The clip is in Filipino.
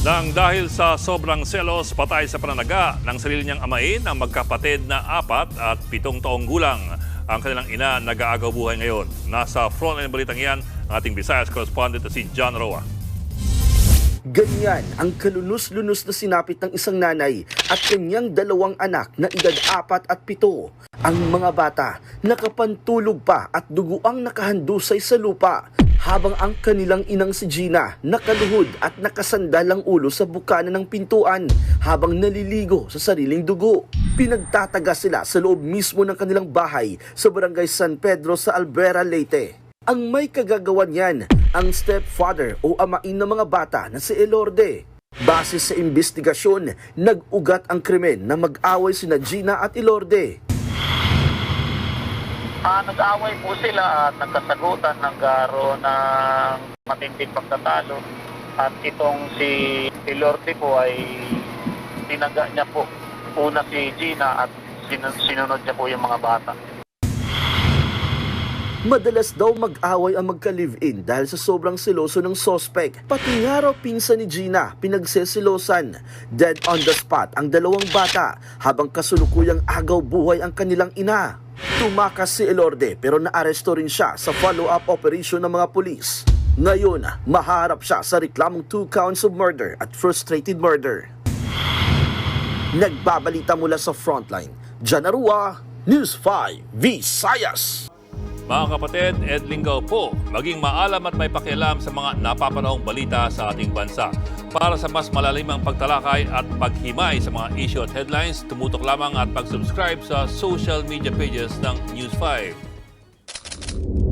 Nang dahil sa sobrang selos, patay sa pananaga ng sarili niyang amain ang magkapatid na 4 at 7 taong gulang. Ang kanilang ina nag-aagaw buhay ngayon. Nasa frontline balitang yan ang ating Visayas correspondent na si John Roa. Ganyan ang kalunos-lunos na sinapit ng isang nanay at kanyang 2 anak na edad 4 at 7. Ang mga bata nakapantulog pa at duguang nakahandusay sa lupa habang ang kanilang inang si Gina nakaluhod at nakasandal ang ulo sa bukana ng pintuan habang naliligo sa sariling dugo. Pinagtataga sila sa loob mismo ng kanilang bahay sa barangay San Pedro sa Albuera, Leyte. Ang may kagagawan niyan, ang stepfather o amain ng mga bata na si Elorde. Base sa investigasyon, nag-ugat ang krimen na mag-away sina Gina at Elorde. Nag-away po sila at nagkasagutan, nagkaroon ng matinding pagtatalo. At itong si Elorde po ay tinaga niya po una si Gina at sinunod niya po yung mga bata. Madalas daw mag-away ang magka-live-in dahil sa sobrang seloso ng sospek. Pati nga raw pinsan ni Gina pinagsesilosan. Dead on the spot ang 2 bata habang kasulukuyang agaw buhay ang kanilang ina. Tumakas si Elorde pero naaresto rin siya sa follow-up operation ng mga pulis. Ngayon, maharap siya sa reklamong 2 counts of murder at frustrated murder. Nagbabalita mula sa frontline. John Roa, News 5, Visayas. Mga kapatid, Ed Lingaw po, maging maalam at may pakialam sa mga napapanahong balita sa ating bansa. Para sa mas malalimang pagtalakay at paghimay sa mga issue at headlines, tumutok lamang at pag-subscribe sa social media pages ng News 5.